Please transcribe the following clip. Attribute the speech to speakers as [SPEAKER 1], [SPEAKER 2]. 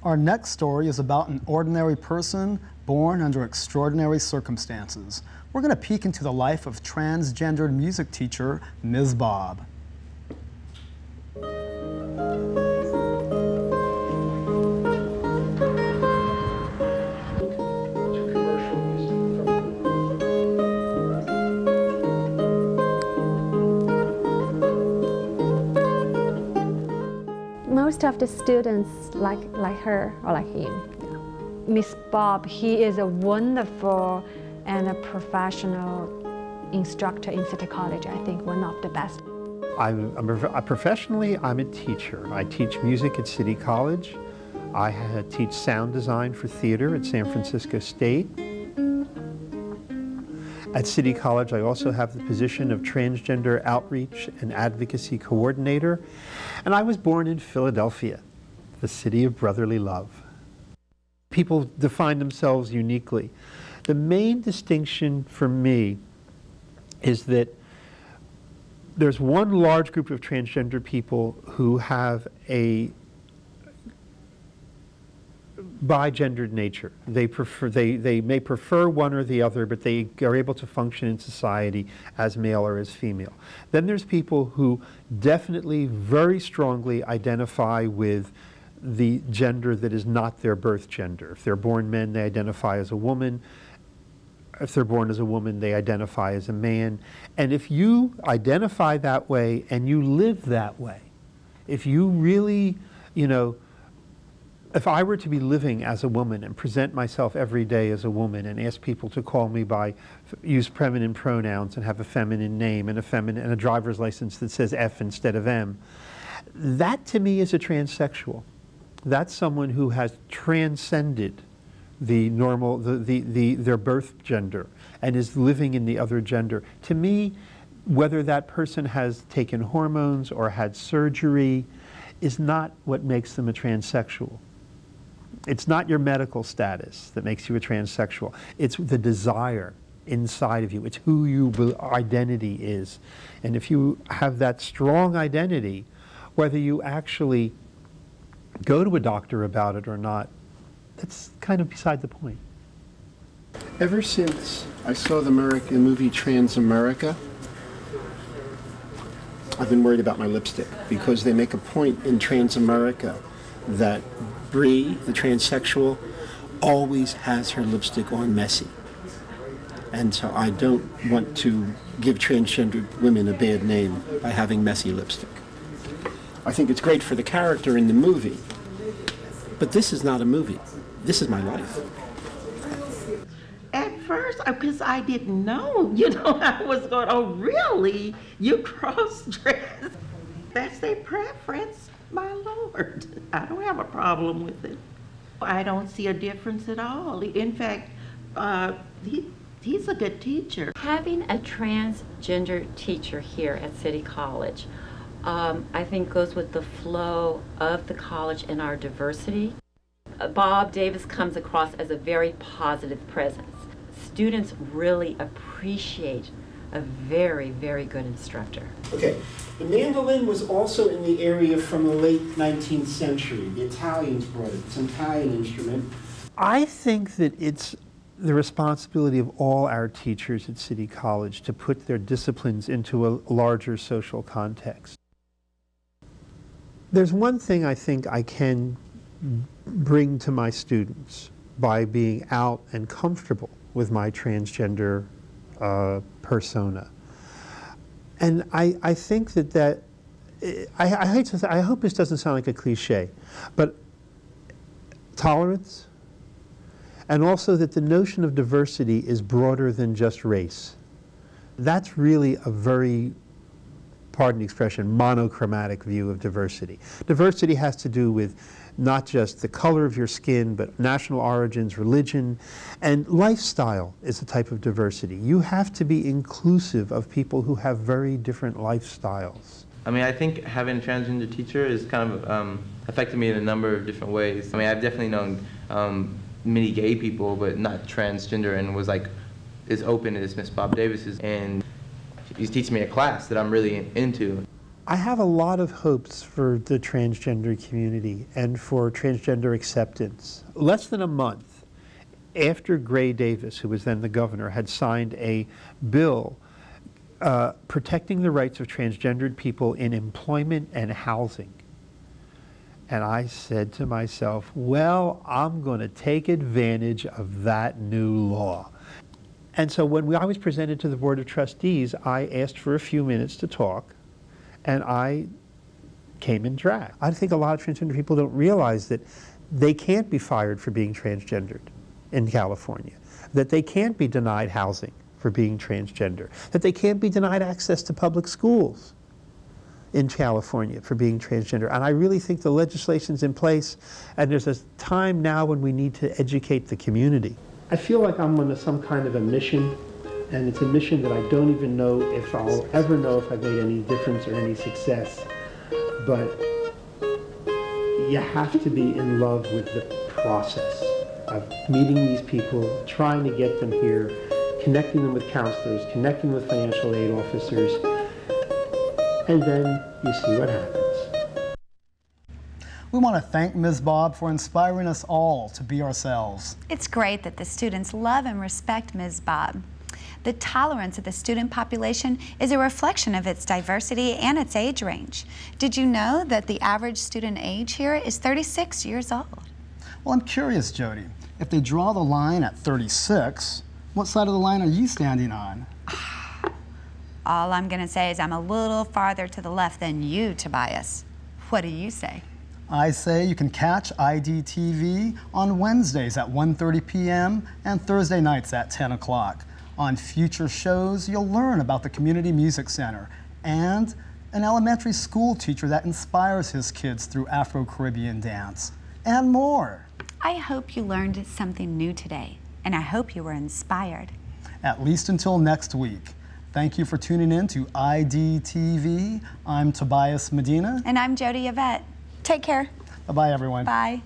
[SPEAKER 1] Our next story is about an ordinary person born under extraordinary circumstances. We're going to peek into the life of transgendered music teacher Ms. Bob.
[SPEAKER 2] Most of the students like her or like him. Miss Bob, he is a wonderful and a professional instructor in City College. I think one of the best.
[SPEAKER 3] Professionally, I'm a teacher. I teach music at City College. I teach sound design for theater at San Francisco State. At City College, I also have the position of Transgender Outreach and Advocacy Coordinator, and I was born in Philadelphia, the city of brotherly love. People define themselves uniquely. The main distinction for me is that there's one large group of transgender people who have a bi-gendered nature. They may prefer one or the other, but they are able to function in society as male or as female. Then there's people who definitely very strongly identify with the gender that is not their birth gender. If they're born men, they identify as a woman. If they're born as a woman, they identify as a man. And if you identify that way and you live that way, if you really, if I were to be living as a woman and present myself every day as a woman and ask people to call me use feminine pronouns and have a feminine name and a driver's license that says F instead of M, that to me is a transsexual. That's someone who has transcended the normal, their birth gender and is living in the other gender. To me, whether that person has taken hormones or had surgery is not what makes them a transsexual. It's not your medical status that makes you a transsexual. It's the desire inside of you. It's who your identity is. And if you have that strong identity, whether you actually go to a doctor about it or not, that's kind of beside the point.
[SPEAKER 4] Ever since I saw the movie Trans-America, I've been worried about my lipstick because they make a point in Trans-America that Bree, the transsexual, always has her lipstick on messy. And so I don't want to give transgender women a bad name by having messy lipstick. I think it's great for the character in the movie, but this is not a movie. This is my life.
[SPEAKER 5] At first, because I didn't know, I was going, oh really? You cross-dress? That's their preference. My Lord, I don't have a problem with it. I don't see a difference at all. In fact, he's a good teacher.
[SPEAKER 6] Having a transgender teacher here at City College, I think goes with the flow of the college and our diversity. Bob Davis comes across as a very positive presence. Students really appreciate a very, very good instructor.
[SPEAKER 4] Okay, the mandolin was also in the area from the late 19th century. The Italians brought it. It's an Italian instrument.
[SPEAKER 3] I think that it's the responsibility of all our teachers at City College to put their disciplines into a larger social context. There's one thing I think I can bring to my students by being out and comfortable with my transgender persona. And I think that I hate to say, I hope this doesn't sound like a cliche, but tolerance, and also that the notion of diversity is broader than just race. That's really a very, pardon the expression, monochromatic view of diversity. Diversity has to do with not just the color of your skin, but national origins, religion, and lifestyle is a type of diversity. You have to be inclusive of people who have very different lifestyles.
[SPEAKER 7] I mean, I think having a transgender teacher has kind of affected me in a number of different ways. I mean, I've definitely known many gay people, but not transgender, and was like as open as Miss Bob Davis is. And he's teaching me a class that I'm really into.
[SPEAKER 3] I have a lot of hopes for the transgender community and for transgender acceptance. Less than a month after Gray Davis, who was then the governor, had signed a bill protecting the rights of transgendered people in employment and housing. And I said to myself, well, I'm going to take advantage of that new law. And so when I was presented to the Board of Trustees, I asked for a few minutes to talk, and I came in drag. I think a lot of transgender people don't realize that they can't be fired for being transgendered in California, that they can't be denied housing for being transgender, that they can't be denied access to public schools in California for being transgender. And I really think the legislation's in place, and there's a time now when we need to educate the community. I feel like I'm on some kind of a mission, and it's a mission that I don't even know if I'll ever know if I've made any difference or any success. But you have to be in love with the process of meeting these people, trying to get them here, connecting them with counselors, connecting with financial aid officers, and then you see what happens.
[SPEAKER 1] We want to thank Ms. Bob for inspiring us all to be ourselves.
[SPEAKER 8] It's great that the students love and respect Ms. Bob. The tolerance of the student population is a reflection of its diversity and its age range. Did you know that the average student age here is 36 years old?
[SPEAKER 1] Well, I'm curious, Jody, if they draw the line at 36, what side of the line are you standing on?
[SPEAKER 8] All I'm going to say is I'm a little farther to the left than you, Tobias. What do you say?
[SPEAKER 1] I say you can catch Idtv on Wednesdays at 1:30 p.m. and Thursday nights at 10 o'clock. On future shows, you'll learn about the Community Music Center and an elementary school teacher that inspires his kids through Afro-Caribbean dance, and more.
[SPEAKER 8] I hope you learned something new today, and I hope you were inspired.
[SPEAKER 1] At least until next week. Thank you for tuning in to Idtv. I'm Tobias Medina.
[SPEAKER 8] And I'm Jody Yvette. Take care.
[SPEAKER 1] Bye-bye, everyone.
[SPEAKER 8] Bye.